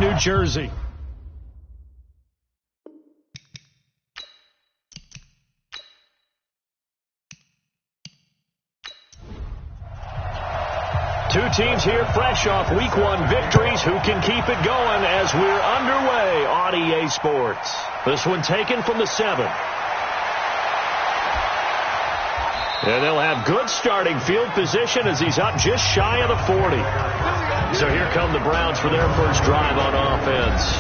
New Jersey. Two teams here fresh off Week 1 victories. Who can keep it going as we're underway on EA Sports? This one taken from the 7. And they'll have good starting field position as he's up just shy of the 40. So here come the Browns for their first drive on offense.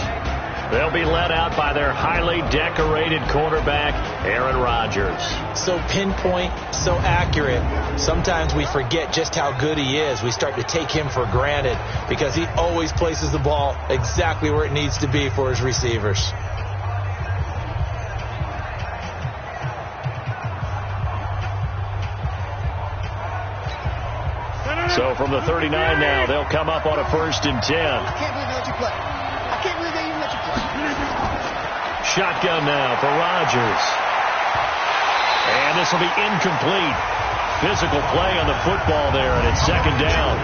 They'll be led out by their highly decorated quarterback, Aaron Rodgers. So pinpoint, so accurate. Sometimes we forget just how good he is. We start to take him for granted because he always places the ball exactly where it needs to be for his receivers. So from the 39 now, they'll come up on a 1st and 10. I can't believe they let you play. I can't believe they even let you play. Shotgun now for Rodgers. And this will be incomplete. Physical play on the football there, and it's 2nd down.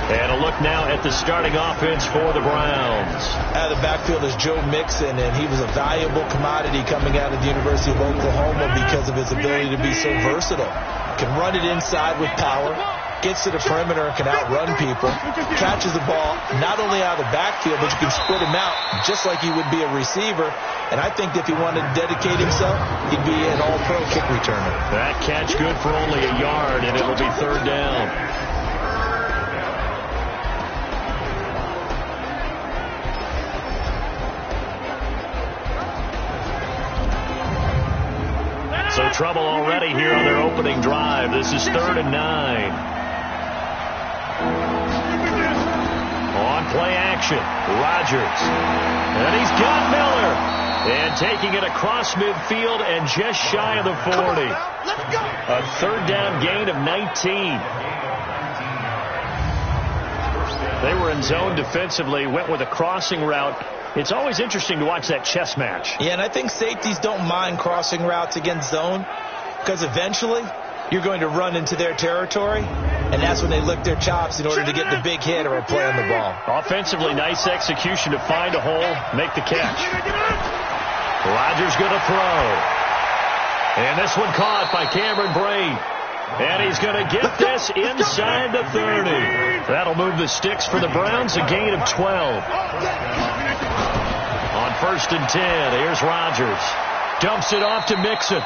And a look now at the starting offense for the Browns. Out of the backfield is Joe Mixon, and he was a valuable commodity coming out of the University of Oklahoma because of his ability to be so versatile. Can run it inside with power, gets to the perimeter and can outrun people, catches the ball not only out of the backfield, but you can split him out just like he would be a receiver. And I think if he wanted to dedicate himself, he'd be an all-pro kick returner. That catch good for only a yard, and it'll be 3rd down. So trouble already here on their opening drive. This is 3rd and 9. On play action, Rodgers. And he's got Miller. And taking it across midfield and just shy of the 40. A 3rd down gain of 19. They were in zone defensively, went with a crossing route. It's always interesting to watch that chess match. Yeah, and I think safeties don't mind crossing routes against zone because eventually you're going to run into their territory, and that's when they lick their chops in order to get the big hit or a play on the ball. Offensively, nice execution to find a hole, make the catch. Rodgers going to throw. And this one caught by Cameron Brate. And he's going to get this inside the 30. That'll move the sticks for the Browns, a gain of 12. On 1st and 10, here's Rodgers. Dumps it off to Mixon.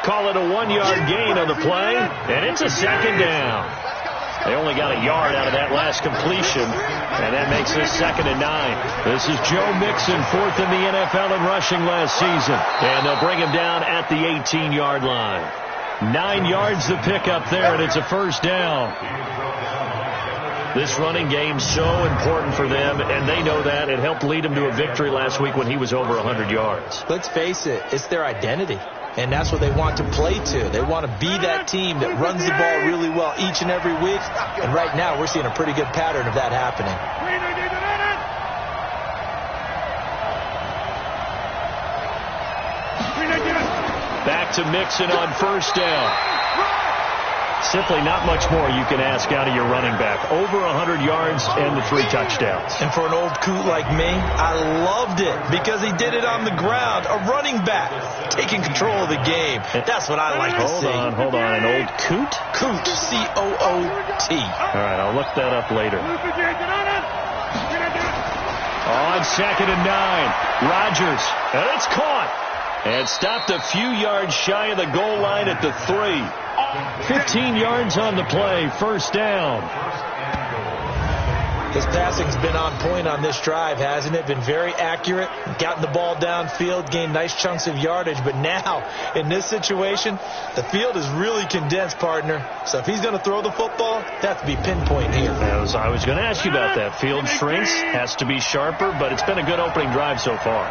Call it a 1-yard gain on the play, and it's a 2nd down. They only got a yard out of that last completion, and that makes this 2nd and 9. This is Joe Mixon, 4th in the NFL in rushing last season, and they'll bring him down at the 18-yard line. 9 yards to pick up there, and it's a 1st down. This running game's so important for them, and they know that. It helped lead them to a victory last week when he was over 100 yards. Let's face it, it's their identity, and that's what they want to play to. They want to be that team that runs the ball really well each and every week, and right now we're seeing a pretty good pattern of that happening. Back to Mixon on 1st down. Simply not much more you can ask out of your running back. Over 100 yards and the 3 touchdowns. And for an old coot like me, I loved it because he did it on the ground. A running back taking control of the game. That's what I like to see. Hold on. An old coot? Coot, C-O-O-T. All right, I'll look that up later. On 2nd and 9, Rodgers. And it's caught. And stopped a few yards shy of the goal line at the 3. 15 yards on the play, 1st down. His passing's been on point on this drive, hasn't it? Been very accurate, gotten the ball downfield, gained nice chunks of yardage. But now, in this situation, the field is really condensed, partner. So if he's going to throw the football, that to be pinpoint here. I was going to ask you about that. Field shrinks, has to be sharper, but it's been a good opening drive so far.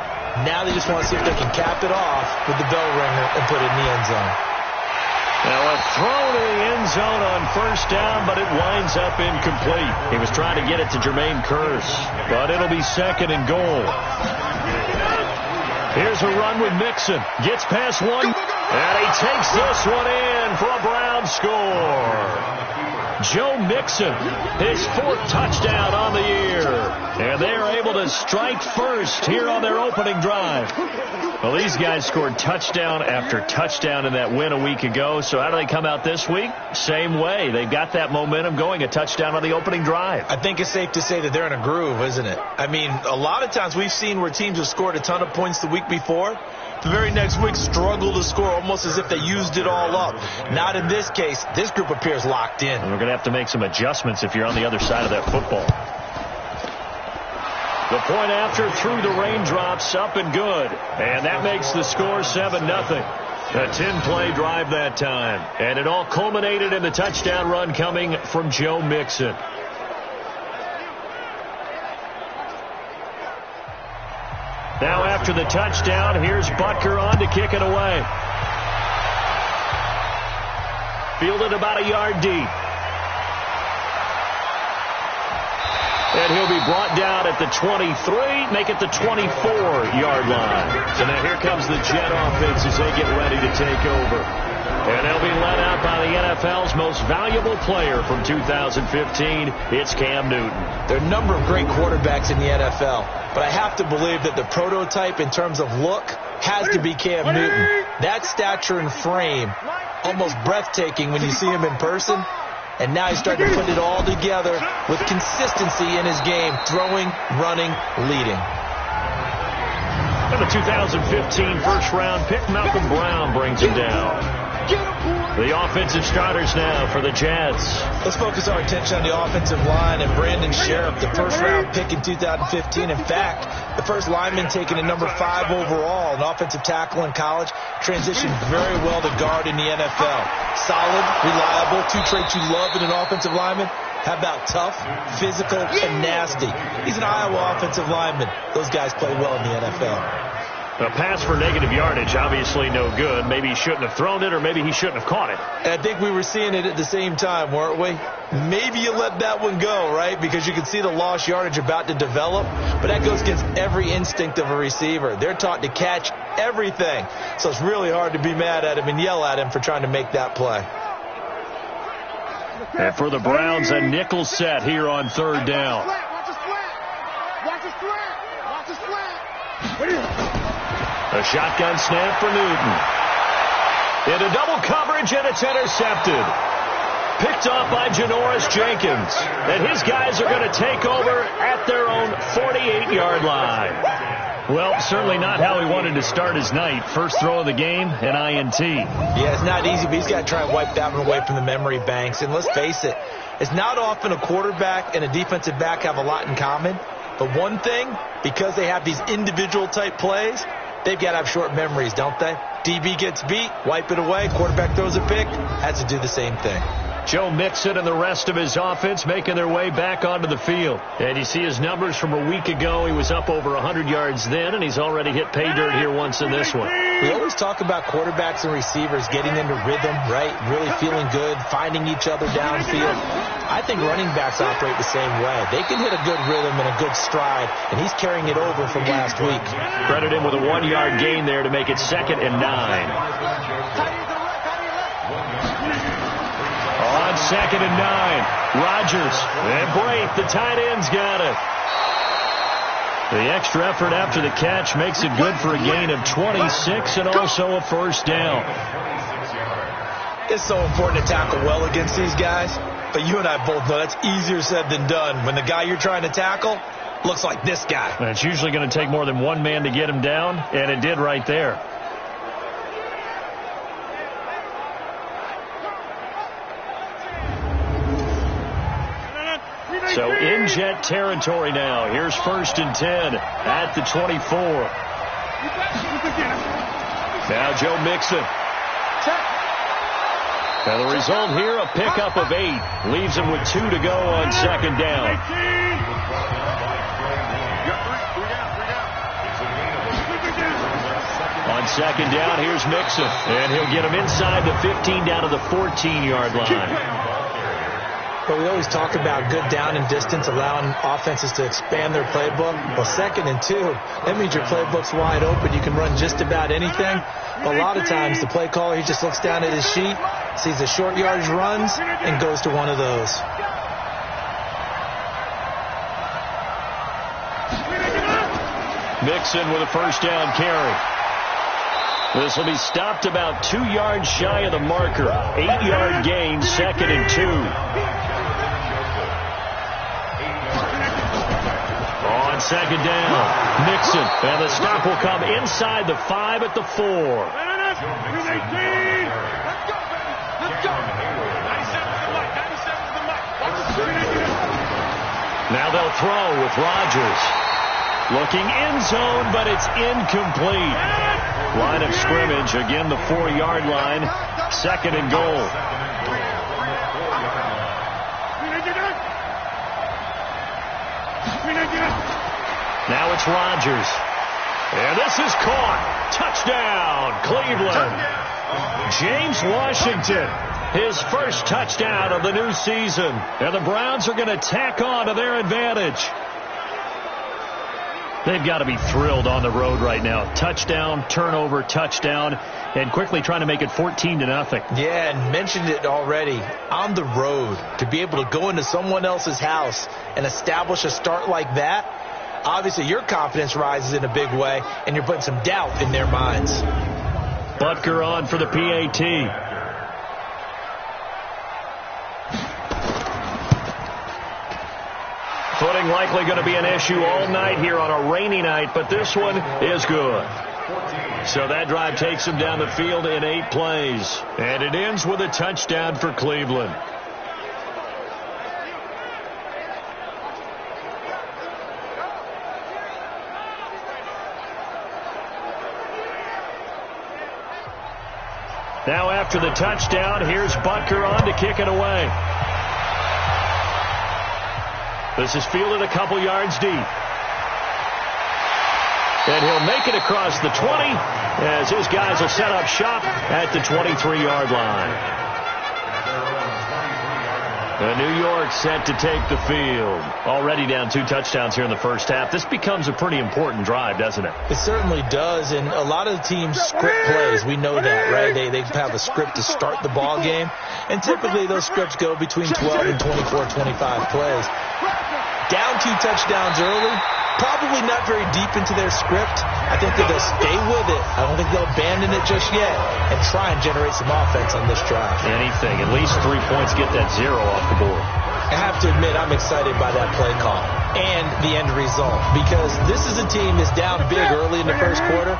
Now they just want to see if they can cap it off with the bell ringer and put it in the end zone. Now a throw to the end zone on 1st down, but it winds up incomplete. He was trying to get it to Jermaine Kearse, but it'll be 2nd and goal. Here's a run with Mixon. Gets past one, and he takes this one in for a Browns score. Joe Mixon, his 4th touchdown on the year. able to strike first here on their opening drive. Well, these guys scored touchdown after touchdown in that win a week ago. So how do they come out this week? Same way. They've got that momentum going, a touchdown on the opening drive. I think it's safe to say that they're in a groove, isn't it? I mean, a lot of times we've seen where teams have scored a ton of points the week before. The very next week struggle to score almost as if they used it all up. Not in this case. This group appears locked in. And we're going to have to make some adjustments if you're on the other side of that football. The point after through the raindrops, up and good. And that makes the score 7-0. A 10-play drive that time. And it all culminated in the touchdown run coming from Joe Mixon. Now after the touchdown, here's Butker on to kick it away. Fielded about a yard deep. And he'll be brought down at the 23, make it the 24-yard line. So now here comes the Jet offense as they get ready to take over. And they'll be led out by the NFL's most valuable player from 2015. It's Cam Newton. There are a number of great quarterbacks in the NFL, but I have to believe that the prototype in terms of look has to be Cam Newton. That stature and frame, almost breathtaking when you see him in person. And now he's starting to put it all together with consistency in his game, throwing, running, leading. And the 2015 first-round pick, Malcolm Brown, brings him down. The offensive starters now for the Jets. Let's focus our attention on the offensive line and Brandon Sheriff, the first-round pick in 2015. In fact, the first lineman taken at number 5 overall, an offensive tackle in college, transitioned very well to guard in the NFL. Solid, reliable, two traits you love in an offensive lineman. How about tough, physical, and nasty? He's an Iowa offensive lineman. Those guys play well in the NFL. A pass for negative yardage, obviously no good. Maybe he shouldn't have thrown it, or maybe he shouldn't have caught it. And I think we were seeing it at the same time, weren't we? Maybe you let that one go, right? Because you can see the lost yardage about to develop. But that goes against every instinct of a receiver. They're taught to catch everything. So it's really hard to be mad at him and yell at him for trying to make that play. And for the Browns, a nickel set here on third down. Watch the slant. Watch the slant. Watch the slant. A shotgun snap for Newton. Into double coverage, and it's intercepted. Picked off by Janoris Jenkins. And his guys are going to take over at their own 48-yard line. Well, certainly not how he wanted to start his night. First throw of the game, an INT. Yeah, it's not easy, but he's got to try and wipe that one away from the memory banks. And let's face it, it's not often a quarterback and a defensive back have a lot in common. But one thing, because they have these individual type plays, they've got to have short memories, don't they? DB gets beat, wipe it away, quarterback throws a pick, has to do the same thing. Joe Mixon and the rest of his offense making their way back onto the field. And you see his numbers from a week ago. He was up over 100 yards then, and he's already hit pay dirt here once in this one. We always talk about quarterbacks and receivers getting into rhythm, right? Really feeling good, finding each other downfield. I think running backs operate the same way. They can hit a good rhythm and a good stride, and he's carrying it over from last week. Credit him with a 1-yard gain there to make it 2nd and 9. On 2nd and 9, Rodgers and Braith, the tight end's got it. The extra effort after the catch makes it good for a gain of 26 and also a first down. It's so important to tackle well against these guys, but you and I both know that's easier said than done when the guy you're trying to tackle looks like this guy. And it's usually going to take more than one man to get him down, and it did right there. So in Jet territory now. Here's 1st and 10 at the 24. Now Joe Mixon. Now the result here, a pickup of 8. Leaves him with 2 to go on 2nd down. On 2nd down, here's Mixon. And he'll get him inside the 15 down to the 14-yard line. But we always talk about good down and distance, allowing offenses to expand their playbook. Well, 2nd and 2, that means your playbook's wide open. You can run just about anything. But a lot of times, the play caller, he just looks down at his sheet, sees the short yardage runs, and goes to one of those. Mixon with a first down carry. This will be stopped about 2 yards shy of the marker. 8-yard gain, 2nd and 2. On 2nd down, Mixon. And the stop will come inside the 5 at the 4. Now they'll throw with Rodgers. Looking end zone, but it's incomplete. Line of scrimmage, again the 4-yard line. 2nd and goal. Now it's Rodgers. And this is caught. Touchdown, Cleveland. James Washington, his first touchdown of the new season. And the Browns are going to tack on to their advantage. They've got to be thrilled on the road right now. Touchdown, turnover, touchdown, and quickly trying to make it 14-0. Yeah, and mentioned it already. On the road, to be able to go into someone else's house and establish a start like that, obviously your confidence rises in a big way, and you're putting some doubt in their minds. Butker on for the PAT. Footing likely going to be an issue all night here on a rainy night, but this one is good. So that drive takes him down the field in 8 plays. And it ends with a touchdown for Cleveland. Now after the touchdown, here's Butker on to kick it away. This is fielded a couple yards deep. And he'll make it across the 20 as his guys will set up shop at the 23-yard line. New York set to take the field. Already down 2 touchdowns here in the first half. This becomes a pretty important drive, doesn't it? It certainly does, and a lot of the teams script plays. We know that, right? They have a script to start the ball game, and typically those scripts go between 12 and 24, 25 plays. Down 2 touchdowns early, probably not very deep into their script. I think that they'll stay with it. I don't think they'll abandon it just yet and try and generate some offense on this drive. Anything. At least 3 points, get that 0 off the board. I have to admit, I'm excited by that play call and the end result, because this is a team that's down big early in the first quarter,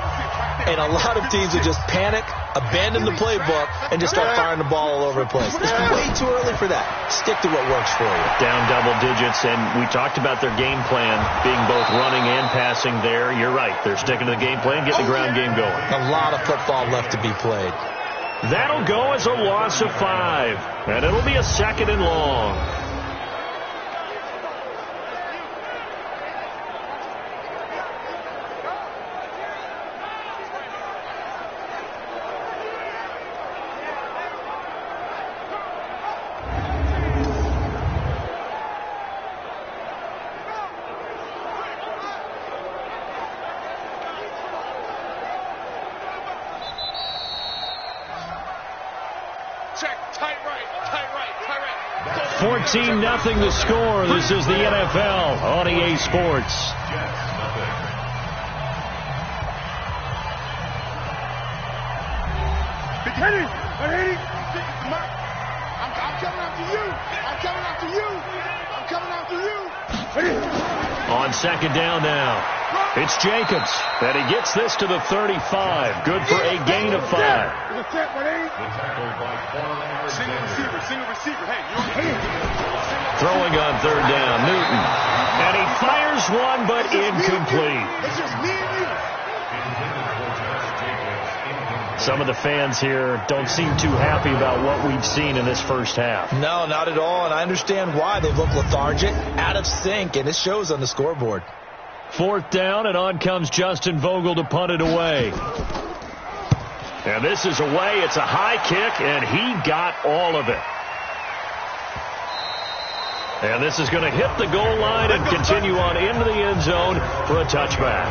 and a lot of teams will just panic, abandon the playbook, and just start firing the ball all over the place. It's way too early for that. Stick to what works for you. Down double digits, and we talked about their game plan being both running and passing there. You're right. They're sticking to the game plan, getting the ground game going. A lot of football left to be played. That'll go as a loss of 5, and it'll be a 2nd and long. Check, tight right. 14-0 the score. This is the NFL on EA Sports. I'm coming after you. On 2nd down now. It's Jacobs, and he gets this to the 35. Good for a gain of 5. Single receiver. Hey, Throwing on 3rd down, Newton. And he fires one, but incomplete. it's just me and you. Some of the fans here don't seem too happy about what we've seen in this first half. No, not at all, and I understand why. They look lethargic, out of sync, and it shows on the scoreboard. 4th down, and on comes Justin Vogel to punt it away. And this is away. It's a high kick, and he got all of it. And this is going to hit the goal line and continue on into the end zone for a touchback.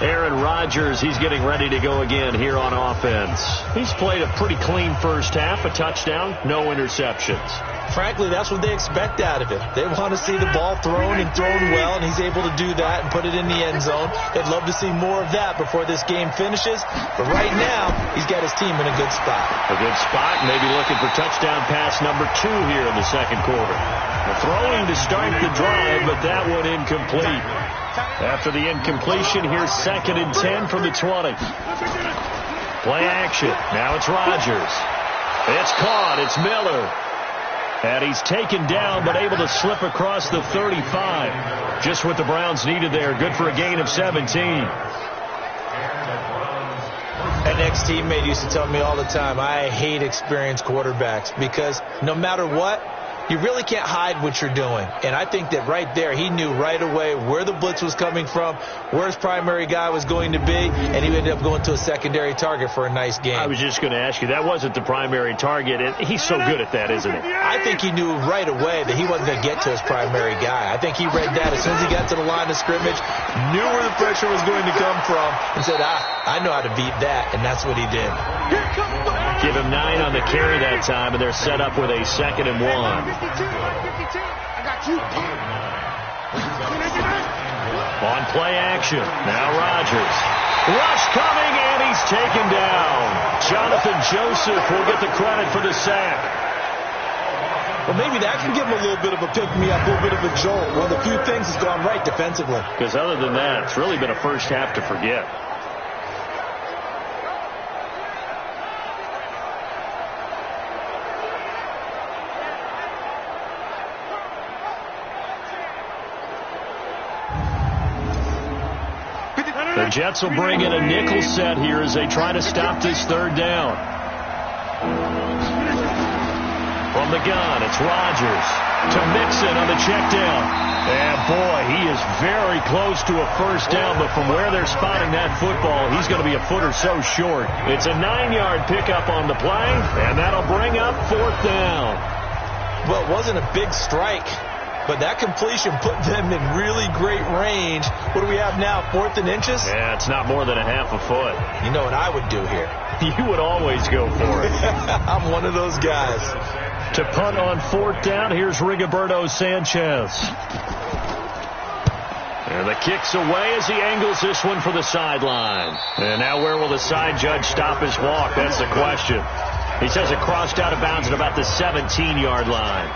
Aaron Rodgers, he's getting ready to go again here on offense. He's played a pretty clean first half, a touchdown, no interceptions. Frankly, that's what they expect out of him. They want to see the ball thrown and thrown well, and he's able to do that and put it in the end zone. They'd love to see more of that before this game finishes. But right now, he's got his team in a good spot. A good spot, maybe looking for touchdown pass number 2 here in the second quarter. Throwing to start the drive, but that one incomplete. After the incompletion, here's 2nd and 10 from the 20. Play action. Now it's Rodgers. It's caught. It's Miller. And he's taken down, but able to slip across the 35. Just what the Browns needed there. Good for a gain of 17. An ex-teammate used to tell me all the time, I hate experienced quarterbacks because no matter what, you really can't hide what you're doing. And I think that right there, he knew right away where the blitz was coming from, where his primary guy was going to be, and he ended up going to a secondary target for a nice game. I was just going to ask you, that wasn't the primary target. And he's so good at that, isn't he? I think he knew right away that he wasn't going to get to his primary guy. I think he read that as soon as he got to the line of scrimmage, knew where the pressure was going to come from, and said, I know how to beat that, and that's what he did. Give him 9 on the carry that time, and they're set up with a 2nd and 1. On play action. Now Rodgers. Rush coming, and he's taken down. Jonathan Joseph will get the credit for the sack. Well, maybe that can give him a little bit of a pick-me-up, a little bit of a jolt. One of the few things that's gone right defensively. Because other than that, it's really been a first half to forget. The Jets will bring in a nickel set here as they try to stop this 3rd down. From the gun, it's Rodgers to Mixon on the check down. And boy, he is very close to a first down, but from where they're spotting that football, he's going to be a foot or so short. It's a 9-yard pickup on the play, and that'll bring up 4th down. Well, it wasn't a big strike, but that completion put them in really great range. What do we have now, 4th and inches? Yeah, it's not more than a half a foot. You know what I would do here? You would always go for it. I'm one of those guys. To punt on 4th down, here's Rigoberto Sanchez. And the kick's away as he angles this one for the sideline. And now where will the side judge stop his walk? That's the question. He says it crossed out of bounds at about the 17-yard line.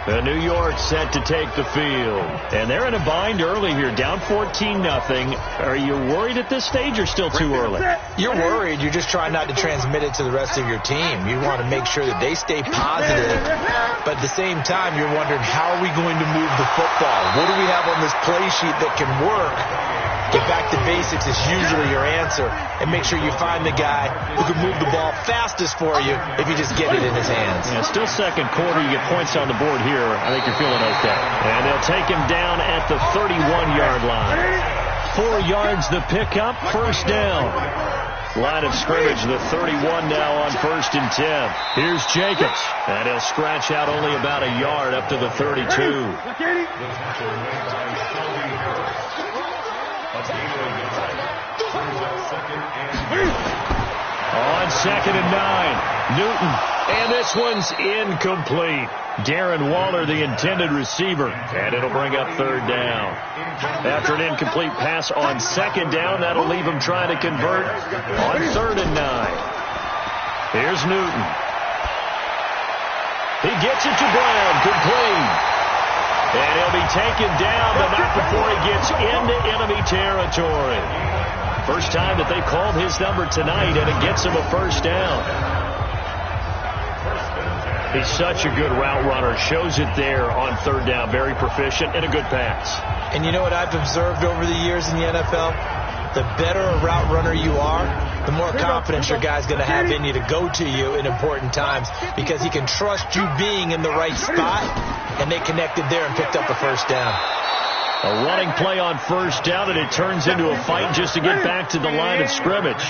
The New York set to take the field. And they're in a bind early here, down 14-0. Are you worried at this stage or still too early? You're worried. You're just trying not to transmit it to the rest of your team. You want to make sure that they stay positive. But at the same time, you're wondering, how are we going to move the football? What do we have on this play sheet that can work? Get back to basics is usually your answer. And make sure you find the guy who can move the ball fastest for you if you just get it in his hands. Yeah, still second quarter. You get points on the board here. I think you're feeling okay. And they'll take him down at the 31-yard line. 4 yards the pickup, first down. Line of scrimmage, the 31 now on 1st and 10. Here's Jacobs. And he'll scratch out only about a yard up to the 32. On 2nd and 9, Newton. And this one's incomplete. Darren Waller, the intended receiver. And it'll bring up 3rd down. After an incomplete pass on 2nd down, that'll leave him trying to convert on 3rd and 9. Here's Newton. He gets it to Brown, complete. And he'll be taken down, but not before he gets into enemy territory. First time that they've called his number tonight, and it gets him a first down. He's such a good route runner. Shows it there on 3rd down. Very proficient and a good pass. And you know what I've observed over the years in the NFL? The better a route runner you are, the more confidence your guy's going to have in you to go to you in important times, because he can trust you being in the right spot, and they connected there and picked up a first down. A running play on 1st down, and it turns into a fight just to get back to the line of scrimmage.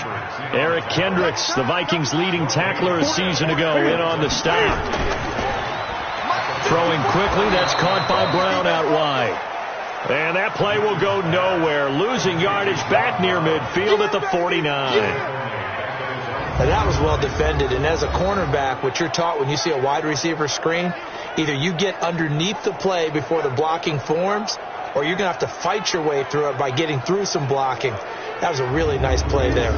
Eric Kendricks, the Vikings' leading tackler a season ago, in on the stop. Throwing quickly, that's caught by Brown out wide. And that play will go nowhere. Losing yardage back near midfield at the 49. Now that was well defended. And as a cornerback, what you're taught when you see a wide receiver screen, either you get underneath the play before the blocking forms, or you're going to have to fight your way through it by getting through some blocking. That was a really nice play there.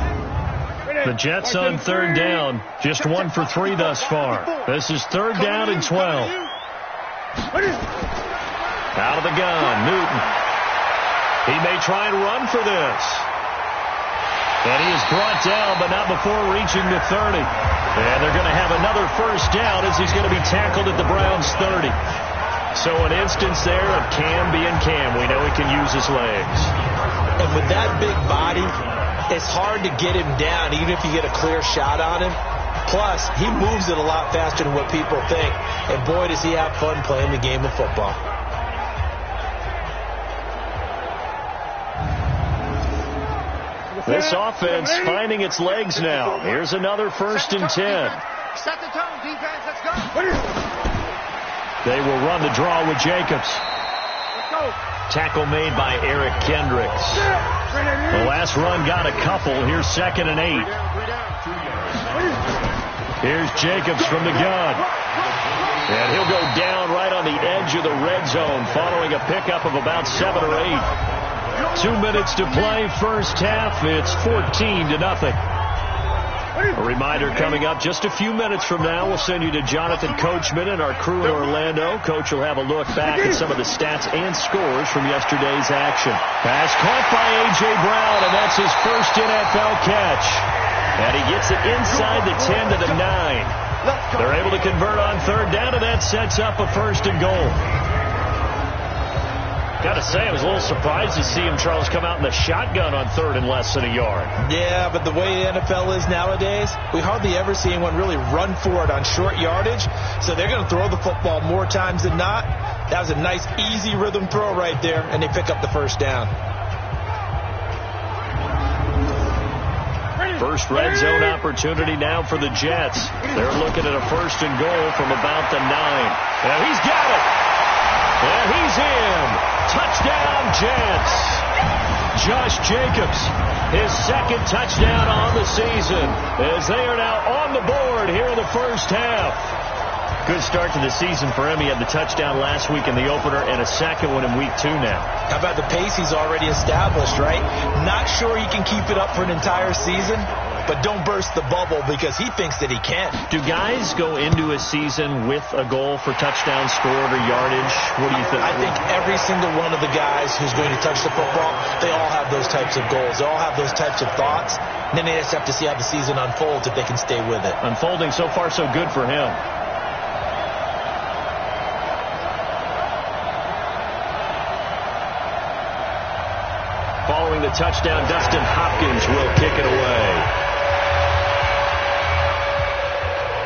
The Jets on third down. Just 1 for 3 thus far. This is third down and 12. Out of the gun, Newton. He may try and run for this. And he is brought down, but not before reaching the 30. And they're going to have another first down as he's going to be tackled at the Browns' 30. So an instance there of Cam being Cam. We know he can use his legs. And with that big body, it's hard to get him down, even if you get a clear shot on him. Plus, he moves it a lot faster than what people think. And boy, does he have fun playing the game of football. This offense finding its legs now. Here's another 1st and 10. Set the tone, defense. Let's go. They will run the draw with Jacobs. Let's go. Tackle made by Eric Kendricks. The last run got a couple. Here's 2nd and 8. Here's Jacobs from the gun. And he'll go down right on the edge of the red zone following a pickup of about 7 or 8. 2 minutes to play, first half. It's 14-0. A reminder coming up just a few minutes from now. We'll send you to Jonathan Coachman and our crew in Orlando. Coach will have a look back at some of the stats and scores from yesterday's action. Pass caught by A.J. Brown, and that's his first NFL catch. And he gets it inside the 10 to the 9. They're able to convert on third down, and that sets up a 1st and goal. Got to say, I was a little surprised to see him, Charles, come out in the shotgun on third and less than a yard. Yeah, but the way the NFL is nowadays, we hardly ever see anyone really run for it on short yardage. So they're going to throw the football more times than not. That was a nice, easy rhythm throw right there, and they pick up the first down. First red zone opportunity now for the Jets. They're looking at a 1st and goal from about the 9. And he's got it. And he's in. Touchdown, Jets. Josh Jacobs, his 2nd touchdown on the season, as they are now on the board here in the first half. Good start to the season for him. He had the touchdown last week in the opener and a 2nd one in week 2 now. How about the pace he's already established, right? Not sure he can keep it up for an entire season, but don't burst the bubble because he thinks that he can. Do guys go into a season with a goal for touchdown scored or yardage? What do you think? I think every single one of the guys who's going to touch the football, they all have those types of goals. They all have those types of thoughts. And then they just have to see how the season unfolds if they can stay with it. Unfolding so far so good for him. Following the touchdown, Dustin Hopkins will kick it away.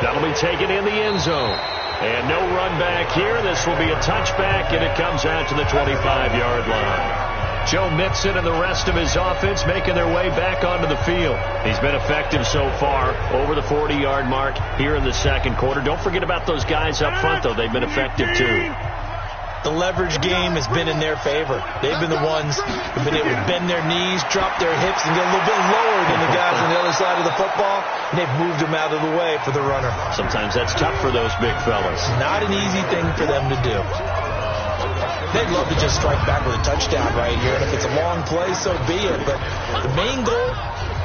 That'll be taken in the end zone. And no run back here. This will be a touchback, and it comes out to the 25-yard line. Joe Mixon and the rest of his offense making their way back onto the field. He's been effective so far, over the 40-yard mark here in the 2nd quarter. Don't forget about those guys up front, though. They've been effective, too. The leverage game has been in their favor. They've been the ones who've been able to bend their knees, drop their hips, and get a little bit lower than the guys on the other side of the football. And they've moved them out of the way for the runner. Sometimes that's tough for those big fellas. Not an easy thing for them to do. They'd love to just strike back with a touchdown right here. And if it's a long play, so be it. But the main goal,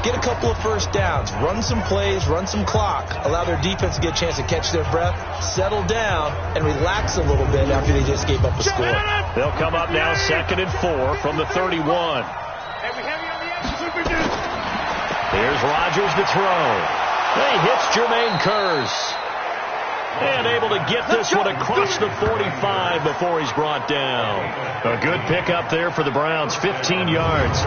get a couple of first downs, run some plays, run some clock, allow their defense to get a chance to catch their breath, settle down, and relax a little bit after they just gave up a score. They'll come up now 2nd and 4 from the 31. Here's Rodgers to throw. He hits Jermaine Kearse. And able to get this one across the 45 before he's brought down. A good pickup there for the Browns, 15 yards.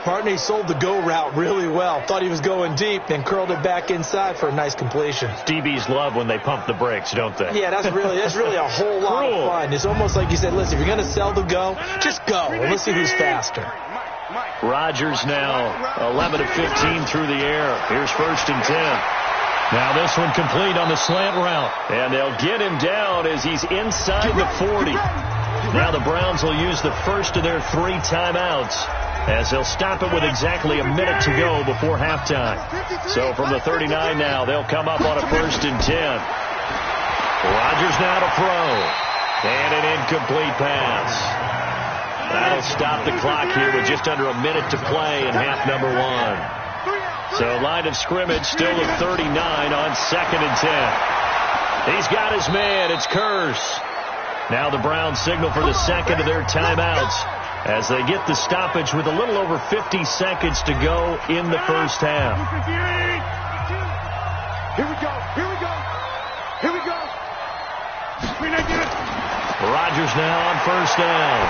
Partney sold the go route really well. Thought he was going deep, then curled it back inside for a nice completion. DBs love when they pump the brakes, don't they? Yeah, that's really a whole lot of fun. It's almost like you said, listen, if you're going to sell the go, just go. And let's see who's faster. Rodgers now 11 of 15 through the air. Here's 1st and 10. Now this one complete on the slant route. And they'll get him down as he's inside the 40. Now the Browns will use the first of their 3 timeouts, as they'll stop it with exactly a minute to go before halftime. So from the 39 now, they'll come up on a 1st and 10. Rodgers now to throw. And an incomplete pass. That'll stop the clock here with just under a minute to play in half number 1. So line of scrimmage still at 39 on 2nd and 10. He's got his man. It's Curse. Now the Browns signal for the second of their timeouts as they get the stoppage with a little over 50 seconds to go in the first half. Here we go. Here we go. Here we go. Rodgers now on 1st down.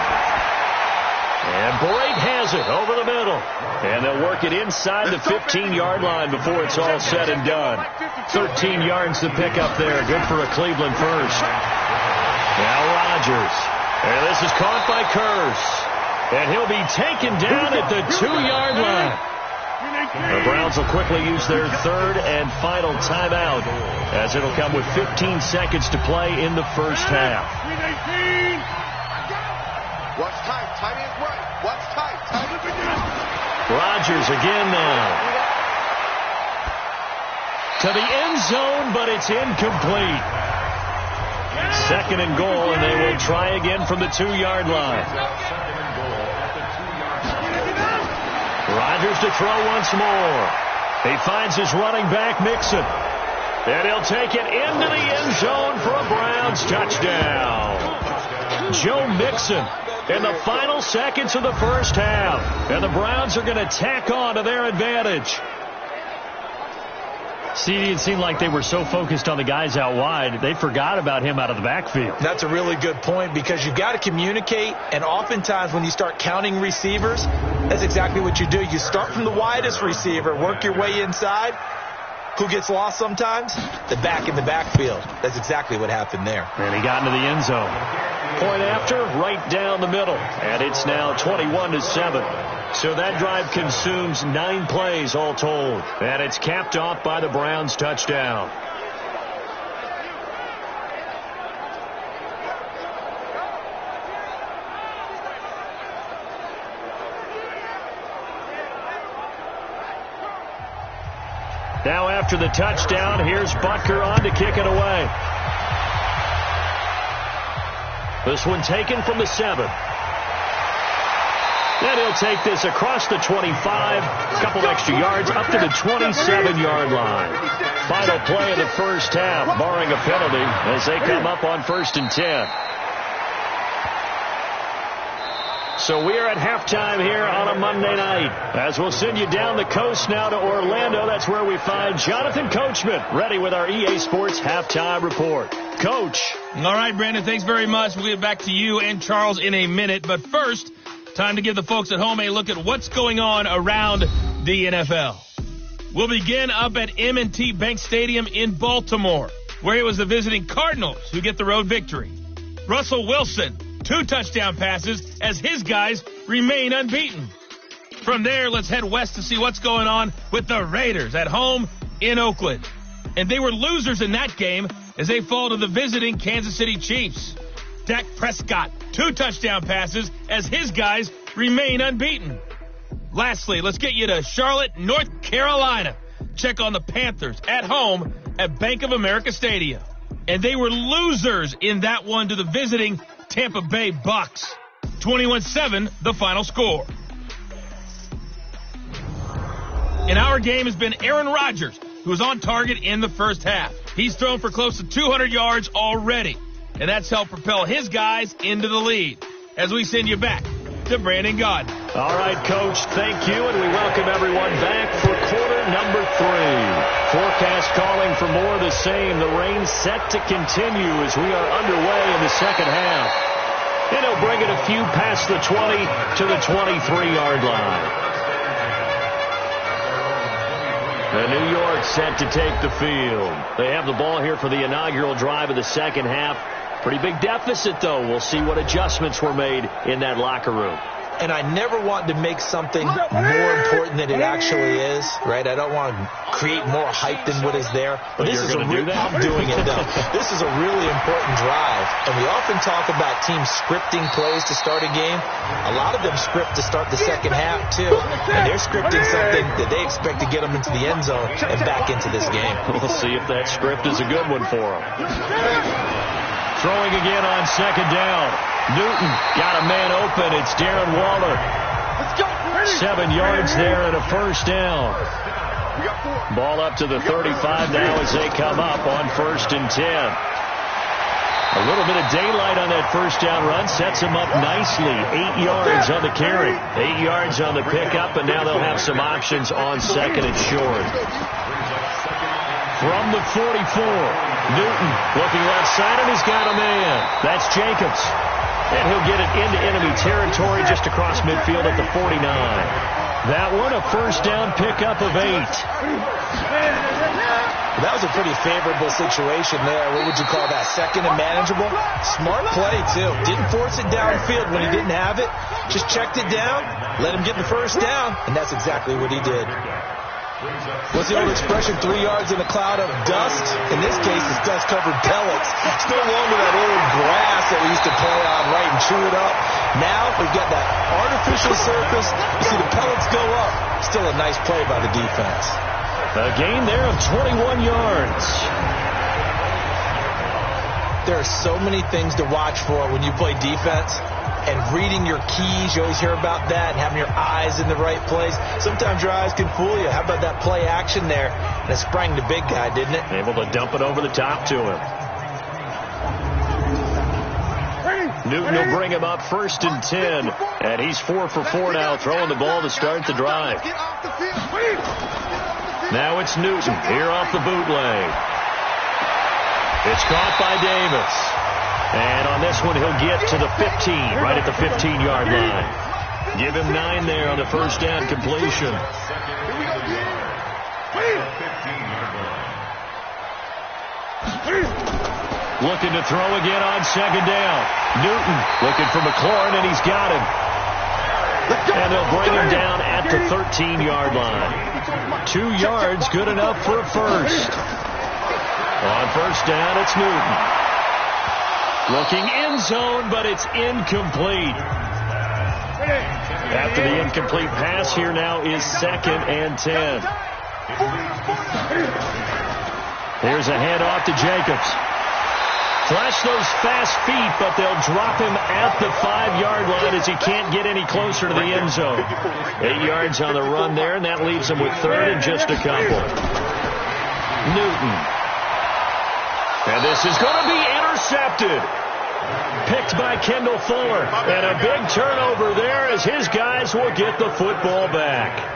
And Brake has it over the middle. And they'll work it inside the 15-yard line before it's all said and done. 13 yards to pick up there. Good for a Cleveland first. Now Rodgers. And this is caught by Curse. And he'll be taken down at the 2-yard line. The Browns will quickly use their 3rd and final timeout, as it'll come with 15 seconds to play in the first half. What's tight? Tight is right. What's tight? Tight is again. Rodgers again now. To the end zone, but it's incomplete. 2nd and goal, and they will try again from the 2-yard line. Rodgers to throw once more. He finds his running back, Mixon. And he'll take it into the end zone for a Browns touchdown. Joe Mixon in the final seconds of the first half. And the Browns are going to tack on to their advantage. See, it seemed like they were so focused on the guys out wide, they forgot about him out of the backfield. That's a really good point, because you've got to communicate, and oftentimes when you start counting receivers, that's exactly what you do. You start from the widest receiver, work your way inside. Who gets lost sometimes? The back in the backfield. That's exactly what happened there. And he got into the end zone. Point after, right down the middle. And it's now 21-7. So that drive consumes 9 plays all told. And it's capped off by the Browns touchdown. Now after the touchdown, here's Butker on to kick it away. This one taken from the 7. Then he'll take this across the 25, a couple extra yards, up to the 27-yard line. Final play of the first half, barring a penalty, as they come up on 1st and 10. So we are at halftime here on a Monday night, as we'll send you down the coast now to Orlando. That's where we find Jonathan Coachman, ready with our EA Sports Halftime Report. Coach. All right, Brandon, thanks very much. We'll get back to you and Charles in a minute. But first, time to give the folks at home a look at what's going on around the NFL. We'll begin up at M&T Bank Stadium in Baltimore, where it was the visiting Cardinals who get the road victory. Russell Wilson, 2 touchdown passes as his guys remain unbeaten. From there, let's head west to see what's going on with the Raiders at home in Oakland. And they were losers in that game as they fall to the visiting Kansas City Chiefs. Dak Prescott, 2 touchdown passes as his guys remain unbeaten. Lastly, let's get you to Charlotte, North Carolina. Check on the Panthers at home at Bank of America Stadium. And they were losers in that one to the visiting Tampa Bay Bucks. 21-7, the final score. In our game has been Aaron Rodgers, who was on target in the first half. He's thrown for close to 200 yards already, and that's helped propel his guys into the lead. As we send you back to Brandon Gaudin. All right, Coach, thank you, and we welcome everyone back for quarter number 3. Forecast calling for more of the same. The rain set to continue as we are underway in the second half. And he'll bring it a few past the 20 to the 23-yard line. And New York set to take the field. They have the ball here for the inaugural drive of the second half. Pretty big deficit, though. We'll see what adjustments were made in that locker room. and I never want to make something more important than it actually is, right? I don't want to create more hype than what is there. But this is I'm doing it, though. This is a really important drive, and we often talk about teams scripting plays to start a game. A lot of them script to start the second half, too, and they're scripting something that they expect to get them into the end zone and back into this game. We'll see if that script is a good one for them. Throwing again on second down. Newton got a man open. It's Darren Waller. 7 yards there and a first down. Ball up to the 35 now as they come up on 1st and 10. A little bit of daylight on that first down run sets them up nicely. 8 yards on the carry. 8 yards on the pickup, and now they'll have some options on second and short. From the 44, Newton looking left side, and he's got a man. That's Jacobs. And he'll get it into enemy territory just across midfield at the 49. That one, a first down pickup of 8. That was a pretty favorable situation there. What would you call that? Second and manageable? Smart play, too. Didn't force it downfield when he didn't have it. Just checked it down, let him get the first down, and that's exactly what he did. What's the old expression? 3 yards in a cloud of dust? In this case, it's dust-covered pellets. It's no longer that old grass that we used to play on, right, and chew it up. Now we've got that artificial surface. You see the pellets go up. Still a nice play by the defense. A gain there of 21 yards. There are so many things to watch for when you play defense. And reading your keys, you always hear about that, and having your eyes in the right place. Sometimes your eyes can fool you. How about that play action there? And it sprang the big guy, didn't it? Able to dump it over the top to him. Newton will bring him up 1st and 10. And he's 4 for 4 now, throwing the ball to start the drive. Now it's Newton here off the bootleg. It's caught by Davis. And on this one, he'll get to the 15, right at the 15-yard line. Give him 9 there on the first down completion. Looking to throw again on second down. Newton looking for McLaurin, and he's got him. And they'll bring him down at the 13-yard line. 2 yards, good enough for a first. On first down, it's Newton. Looking end zone, but it's incomplete. After the incomplete pass, here now is 2nd and 10. Here's a handoff to Jacobs. Flash those fast feet, but they'll drop him at the 5-yard line as he can't get any closer to the end zone. 8 yards on the run there, and that leaves him with 3rd and just a couple. Newton. And this is going to be intercepted. Picked by Kendall Fuller. And a big turnover there as his guys will get the football back.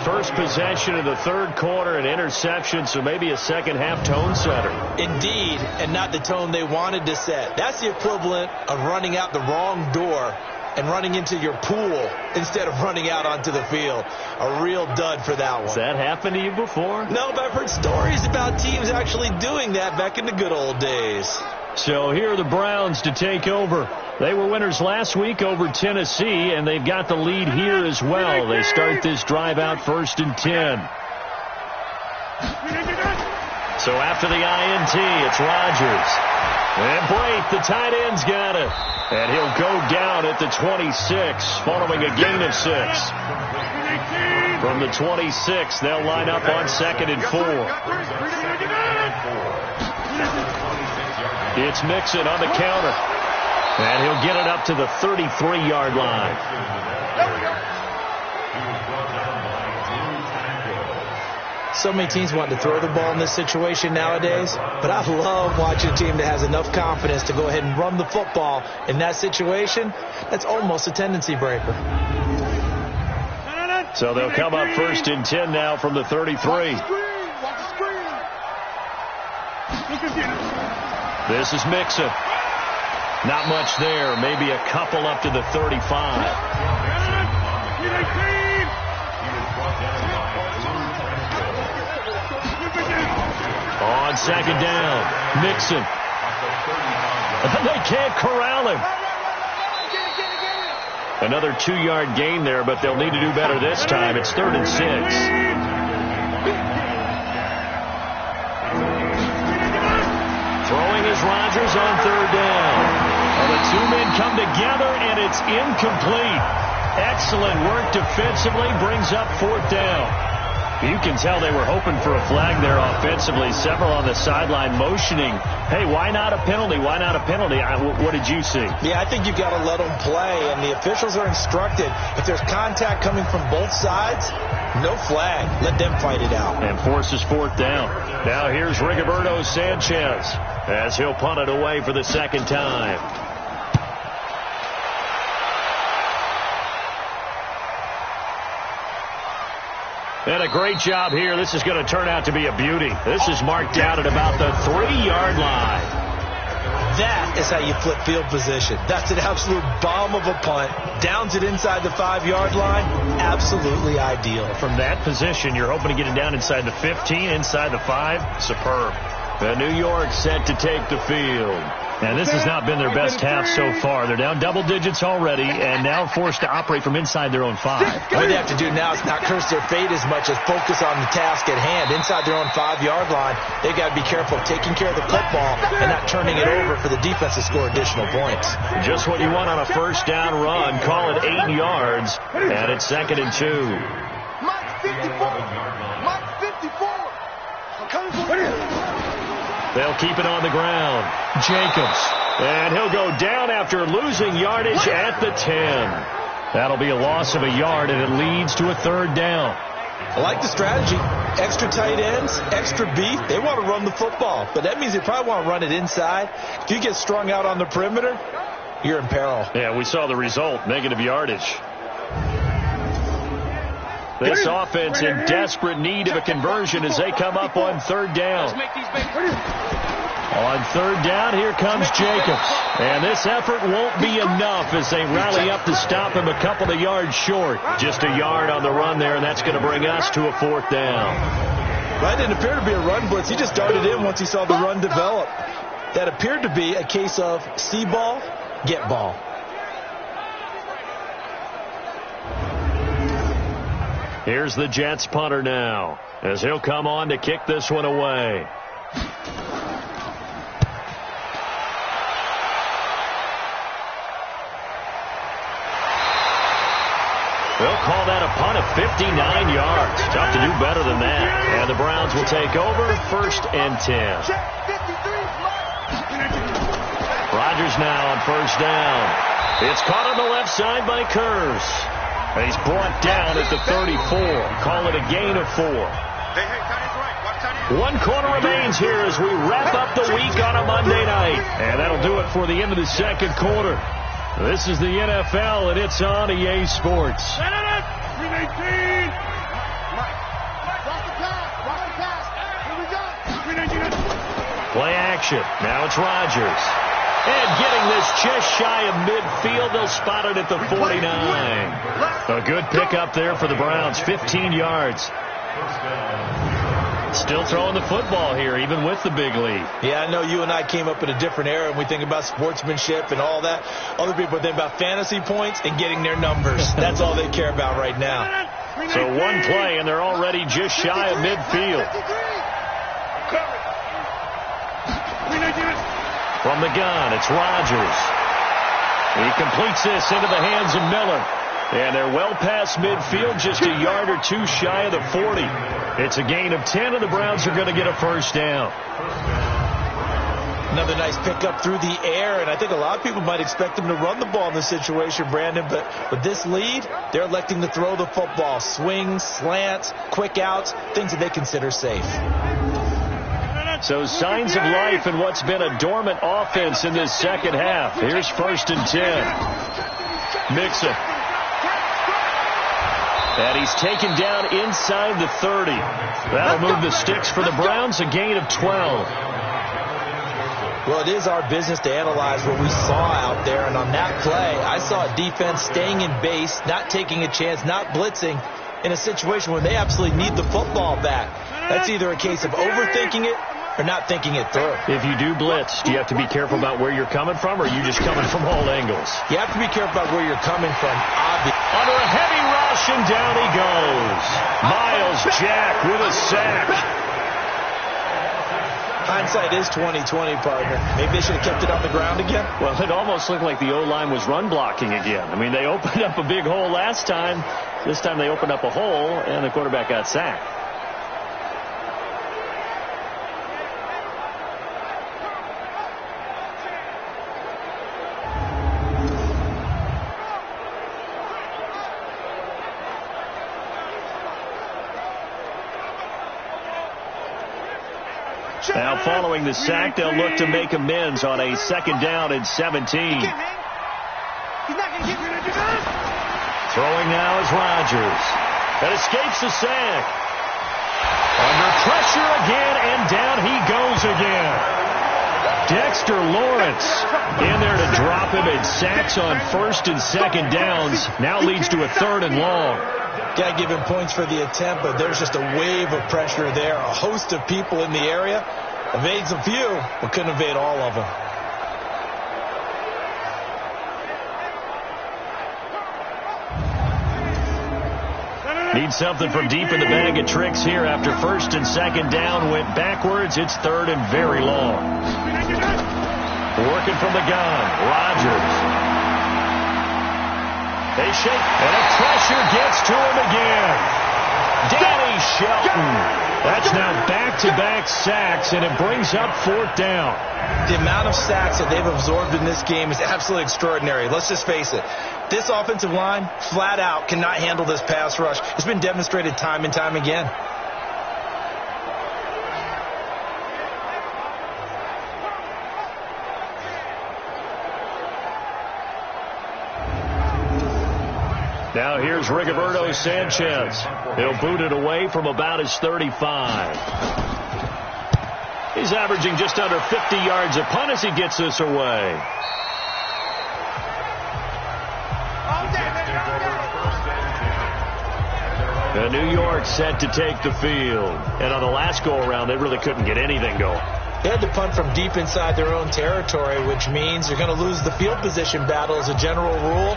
First possession of the 3rd quarter, an interception, so maybe a second-half tone setter. Indeed, and not the tone they wanted to set. That's the equivalent of running out the wrong door and running into your pool instead of running out onto the field. A real dud for that one. Has that happened to you before? No, but I've heard stories about teams actually doing that back in the good old days. So here are the Browns to take over. They were winners last week over Tennessee, and they've got the lead here as well. They start this drive out 1st and 10. So after the INT, it's Rodgers. And Brate, the tight end's got it. And he'll go down at the 26, following a gain of 6. From the 26, they'll line up on 2nd and 4. It's Mixon on the counter. And he'll get it up to the 33-yard line. So many teams want to throw the ball in this situation nowadays, but I love watching a team that has enough confidence to go ahead and run the football in that situation. That's almost a tendency breaker. So they'll come up 1st and 10 now from the 33. This is Mixon. Not much there. Maybe a couple up to the 35. On second down, Mixon. They can't corral him. Another 2-yard gain there, but they'll need to do better this time. It's 3rd and 6. Throwing is Rodgers on 3rd down. Well, the two men come together, and it's incomplete. Excellent work defensively, brings up 4th down. You can tell they were hoping for a flag there offensively. Several on the sideline motioning, hey, why not a penalty? Why not a penalty? What did you see? Yeah, I think you've got to let them play, and the officials are instructed, if there's contact coming from both sides, no flag. Let them fight it out. And forces 4th down. Now here's Rigoberto Sanchez as he'll punt it away for the 2nd time. And a great job here. This is going to turn out to be a beauty. This is marked out at about the 3-yard line. That is how you flip field position. That's an absolute bomb of a punt. Downs it inside the 5-yard line. Absolutely ideal. From that position, you're hoping to get it down inside the 15, inside the 5. Superb. The New York set to take the field. And this has not been their best half so far. They're down double digits already and now forced to operate from inside their own 5. What they have to do now is not curse their fate as much as focus on the task at hand. Inside their own 5-yard line, they've got to be careful of taking care of the football and not turning it over for the defense to score additional points. Just what you want on a 1st down run. Call it 8 yards, and it's 2nd and 2. Mike 54. Mike 54. I'm coming for you. They'll keep it on the ground. Jacobs. And he'll go down after losing yardage at the 10. That'll be a loss of a yard, and it leads to a 3rd down. I like the strategy. Extra tight ends, extra beef. They want to run the football, but that means they probably want to run it inside. If you get strung out on the perimeter, you're in peril. Yeah, we saw the result, negative yardage. This offense in desperate need of a conversion as they come up on 3rd down. On 3rd down, here comes Jacobs. And this effort won't be enough as they rally up to stop him a couple of yards short. Just a yard on the run there, and that's going to bring us to a 4th down. That didn't appear to be a run blitz. He just darted in once he saw the run develop. That appeared to be a case of see ball, get ball. Here's the Jets punter now as he'll come on to kick this one away. They'll call that a punt of 59 yards. Tough to do better than that. And the Browns will take over 1st and 10. Rodgers now on 1st down. It's caught on the left side by Kurz. And he's brought down at the 34. Call it a gain of 4. One quarter remains here as we wrap up the week on a Monday night. And that'll do it for the end of the 2nd quarter. This is the NFL, and it's on EA Sports. Play action. Now it's Rodgers. And getting this just shy of midfield, they'll spot it at the 49. A good pickup there for the Browns, 15 yards. Still throwing the football here, even with the big lead. Yeah, I know you and I came up in a different era, and we think about sportsmanship and all that. Other people think about fantasy points and getting their numbers. That's all they care about right now. So one play, and they're already just shy of midfield. From the gun, it's Rodgers. He completes this into the hands of Miller. And they're well past midfield, just a yard or two shy of the 40. It's a gain of 10, and the Browns are going to get a 1st down. Another nice pickup through the air, and I think a lot of people might expect them to run the ball in this situation, Brandon, but with this lead, they're electing to throw the football. Swings, slants, quick outs, things that they consider safe. So signs of life in what's been a dormant offense in this 2nd half. Here's 1st and 10. Mixon. And he's taken down inside the 30. That'll move the sticks for the Browns, a gain of 12. Well, it is our business to analyze what we saw out there, and on that play, I saw a defense staying in base, not taking a chance, not blitzing in a situation where they absolutely need the football back. That's either a case of overthinking it or not thinking it through. If you do blitz, do you have to be careful about where you're coming from, or are you just coming from all angles? You have to be careful about where you're coming from. Under a heavy rush, and down he goes. Miles Jack with a sack. Hindsight is 20/20, partner. Maybe they should have kept it on the ground again. Well, it almost looked like the O-line was run blocking again. I mean, they opened up a big hole last time. This time they opened up a hole, and the quarterback got sacked. Now, following the sack, they'll look to make amends on a 2nd down and 17. Throwing now is Rodgers. That escapes the sack. Under pressure again, and down he goes again. Dexter Lawrence in there to drop him, and sacks on 1st and 2nd downs. Now leads to a 3rd and long. Got to give him points for the attempt, but there's just a wave of pressure there. A host of people in the area. Evades a few, but couldn't evade all of them. Need something from deep in the bag of tricks here after 1st and 2nd down. Went backwards. It's 3rd and very long. Working from the gun. Rodgers. They shake, and a pressure gets to him again. Danny Shelton. That's now back-to-back sacks, and it brings up 4th down. The amount of sacks that they've absorbed in this game is absolutely extraordinary. Let's just face it. This offensive line, flat out, cannot handle this pass rush. It's been demonstrated time and time again. Now here's Rigoberto Sanchez. He'll boot it away from about his 35. He's averaging just under 50 yards a punt as he gets this away. New York set to take the field. And on the last go-around, they really couldn't get anything going. They had to punt from deep inside their own territory, which means they're going to lose the field position battle as a general rule.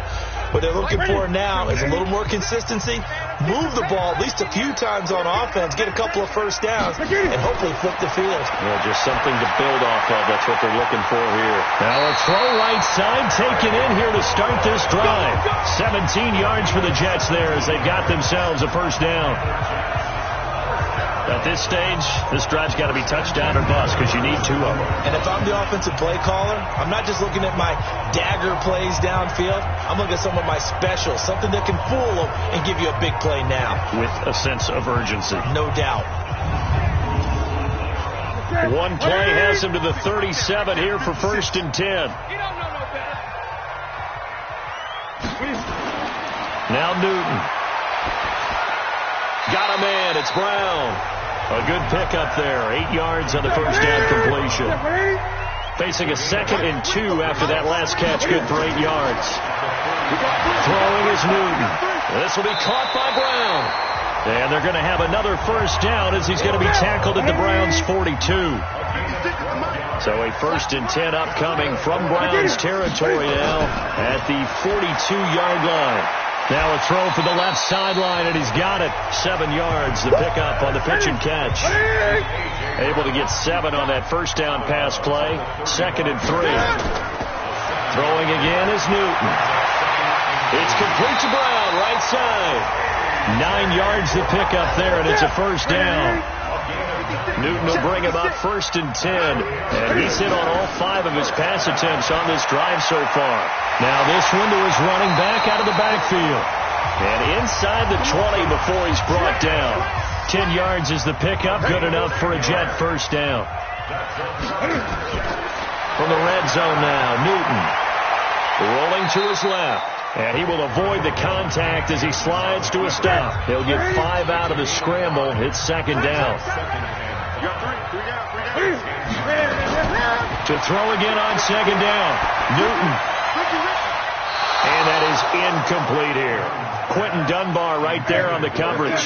What they're looking for now is a little more consistency, move the ball at least a few times on offense, get a couple of 1st downs, and hopefully flip the field. Well, just something to build off of. That's what they're looking for here. Now a throw right side taken in here to start this drive. 17 yards for the Jets there as they've got themselves a 1st down. At this stage, this drive's got to be touchdown or bust because you need 2 of them. And if I'm the offensive play caller, I'm not just looking at my dagger plays downfield. I'm looking at some of my specials, something that can fool them and give you a big play now. With a sense of urgency. No doubt. One play has him to the 37 here for 1st and 10. Now Newton. Got a man. It's Brown. A good pickup there. 8 yards on the 1st down completion. Facing a 2nd and 2 after that last catch. Good for 8 yards. Throwing is Newton. This will be caught by Brown. And they're going to have another 1st down as he's going to be tackled at the Browns' 42. So a 1st and 10 upcoming from Browns territory now at the 42-yard line. Now a throw for the left sideline, and he's got it. 7 yards, the pickup on the pitch and catch. Able to get 7 on that 1st down pass play. 2nd and 3. Throwing again is Newton. It's complete to Brown, right side. 9 yards the pickup there, and it's a 1st down. Newton will bring him up 1st and 10. And he's hit on all 5 of his pass attempts on this drive so far. Now this one to his running back out of the backfield. And inside the 20 before he's brought down. 10 yards is the pickup. Good enough for a Jet 1st down. From the red zone now, Newton. Rolling to his left. And he will avoid the contact as he slides to a stop. He'll get 5 out of the scramble. It's 2nd down. To throw again on 2nd down. Newton. And that is incomplete here. Quentin Dunbar right there on the coverage.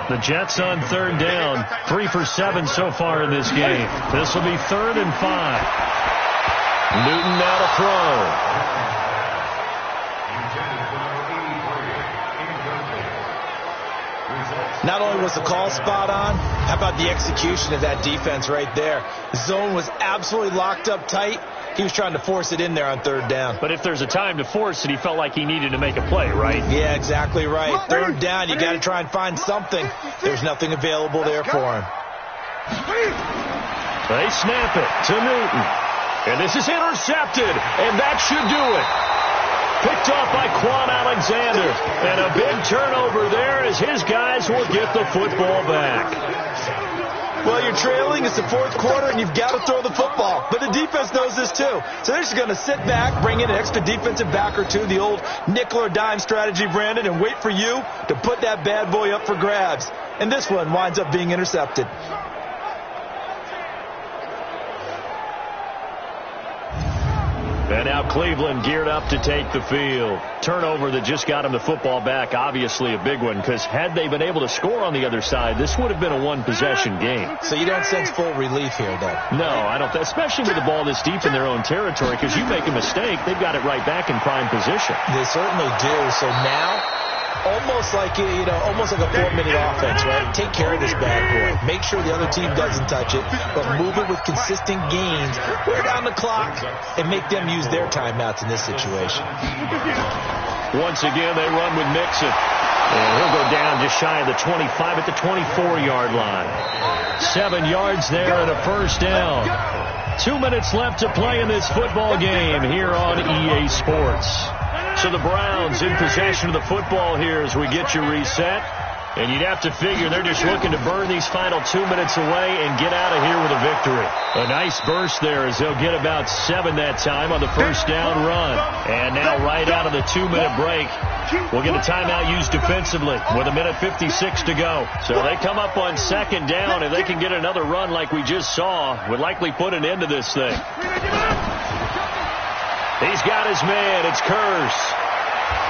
The Jets on 3rd down, 3 for 7 so far in this game. This will be 3rd and 5. Newton now to throw. Not only was the call spot on, how about the execution of that defense right there? The zone was absolutely locked up tight. He was trying to force it in there on 3rd down. But if there's a time to force it, he felt like he needed to make a play, right? Yeah, exactly right. 3rd down, you got to try and find something. There's nothing available there for him. They snap it to Newton. And this is intercepted, and that should do it. Picked off by Quan Alexander. And a big turnover there as his guys will get the football back. Well, you're trailing. It's the 4th quarter, and you've got to throw the football. But the defense knows this, too. So they're just going to sit back, bring in an extra defensive back or two, the old nickel or dime strategy, Brandon, and wait for you to put that bad boy up for grabs. And this one winds up being intercepted. And now Cleveland geared up to take the field. Turnover that just got him the football back, obviously a big one, because had they been able to score on the other side, this would have been a one-possession game. So you don't sense full relief here, though? No, I don't, especially with the ball this deep in their own territory, because you make a mistake, they've got it right back in prime position. They certainly do. So now, almost like a 4-minute offense, right? Take care of this bad boy. Make sure the other team doesn't touch it, but move it with consistent gains. Wear down the clock and make them use their timeouts in this situation. Once again, they run with Mixon. And he'll go down just shy of the 25 at the 24-yard line. 7 yards there and a 1st down. 2 minutes left to play in this football game here on EA Sports. So the Browns in possession of the football here as we get you reset. And you'd have to figure they're just looking to burn these final 2 minutes away and get out of here with a victory. A nice burst there as they'll get about 7 that time on the 1st down run. And now right out of the 2-minute break, we'll get a timeout used defensively with 1:56 to go. So they come up on 2nd down. If they can get another run like we just saw, would likely put an end to this thing. He's got his man. It's Curse.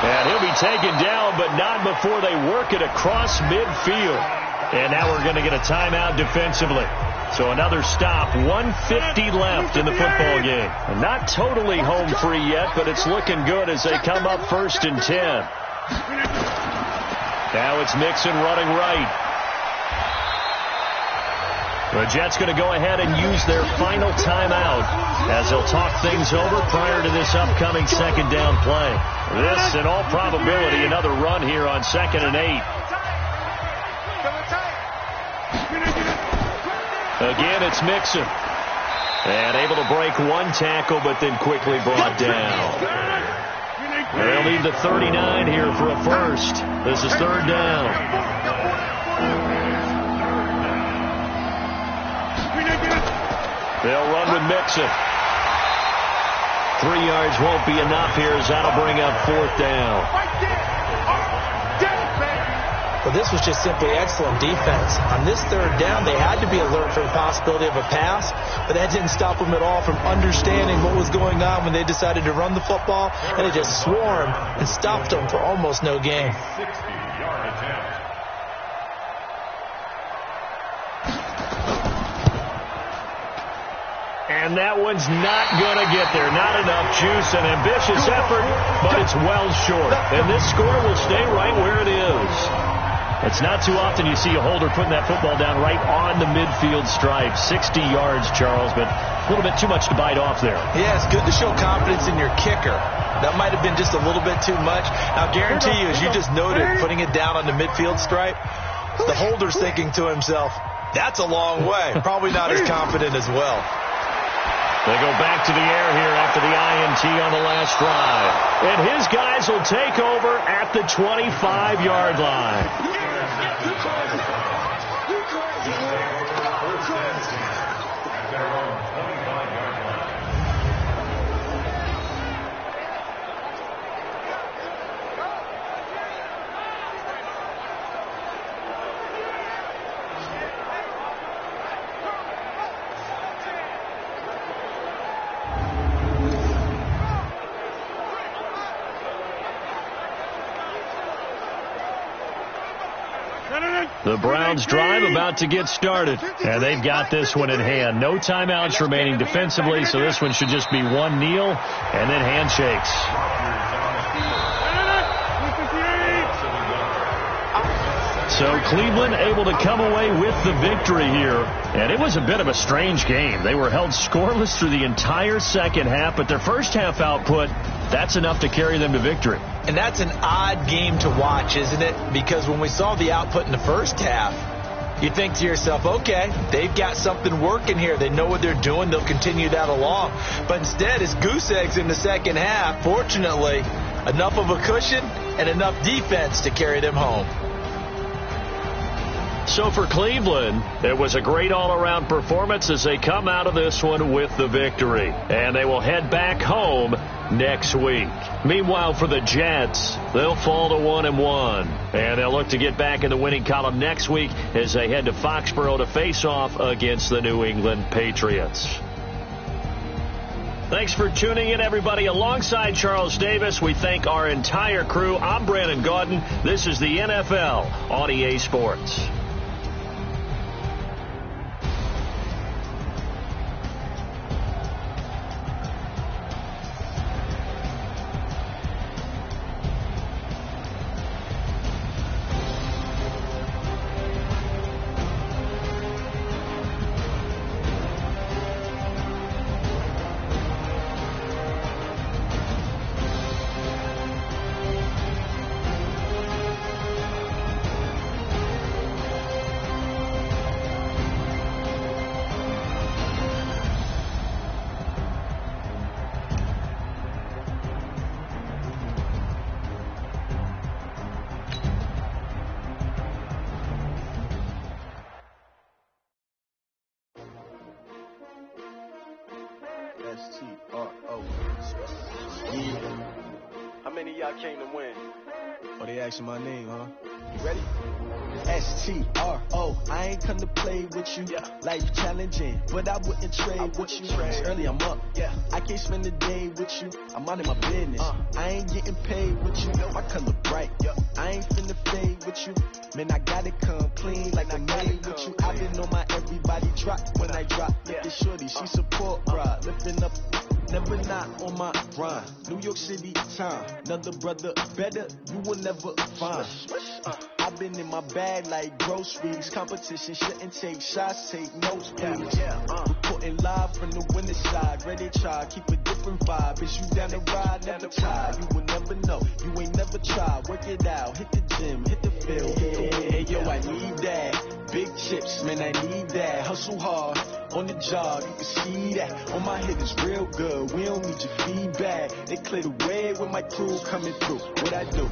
And he'll be taken down, but not before they work it across midfield. And now we're going to get a timeout defensively. So another stop, 1:50 left in the football game. And not totally home free yet, but it's looking good as they come up 1st and 10. Now it's Mixon running right. The Jets going to go ahead and use their final timeout as they'll talk things over prior to this upcoming 2nd down play. This, in all probability, another run here on 2nd and 8. Again, it's Mixon. And able to break one tackle, but then quickly brought down. They'll need the 39 here for a 1st. This is 3rd down. They'll run with Mixon. 3 yards won't be enough here as that'll bring up 4th down. Well, this was just simply excellent defense. On this 3rd down, they had to be alert for the possibility of a pass, but that didn't stop them at all from understanding what was going on when they decided to run the football, and they just swarmed and stopped them for almost no gain. And that one's not going to get there. Not enough juice. An ambitious effort, but it's well short. And this score will stay right where it is. It's not too often you see a holder putting that football down right on the midfield stripe. 60 yards, Charles, but a little bit too much to bite off there. Yeah, it's good to show confidence in your kicker. That might have been just a little bit too much. I'll guarantee you, as you just noted, putting it down on the midfield stripe, the holder's thinking to himself, that's a long way. Probably not as confident as well. They go back to the air here after the INT on the last drive. And his guys will take over at the 25-yard line. The Browns drive about to get started, and they've got this one in hand. No timeouts remaining defensively, so this one should just be one kneel and then handshakes. So Cleveland able to come away with the victory here. And it was a bit of a strange game. They were held scoreless through the entire second half, but their first half output, that's enough to carry them to victory. And that's an odd game to watch, isn't it? Because when we saw the output in the first half, you think to yourself, okay, they've got something working here. They know what they're doing. They'll continue that along. But instead, it's goose eggs in the second half. Fortunately, enough of a cushion and enough defense to carry them home. So for Cleveland, it was a great all-around performance as they come out of this one with the victory. And they will head back home next week. Meanwhile, for the Jets, they'll fall to 1-1. And they'll look to get back in the winning column next week as they head to Foxborough to face off against the New England Patriots. Thanks for tuning in, everybody. Alongside Charles Davis, we thank our entire crew. I'm Brandon Gaudin. This is the NFL on EA Sports. S-T-R-O. Yeah. How many of y'all came to win? Oh, they asking my name, huh? You ready? S-T-R-O. I ain't come to play with you. Yeah. Life challenging, but I wouldn't trade with you. It's early, I'm up. Yeah. I can't spend the day with you. I'm out of my business. I ain't getting paid with you. My color bright. Yeah. I ain't finna fade with you. Man, I gotta come clean like I'm made with you. I've been on my everybody drop when I drop. Look at shorty, she support ride. Lifting up, never not on my grind. New York City time. Another brother better, you will never find. I've been in my bag like groceries. Competition shouldn't take shots, take notes, please. Reporting live from the winning side. Ready to try, keep a different vibe. Is you down the ride, never try. You will never know, you ain't never tried. Work it out, hit the gym, hit the field. Hey, yo, I need that. Big chips, man, I need that. Hustle hard, on the job, you can see that. On my head is real good, we don't need your feedback. They clear the way with my crew coming through. What I do?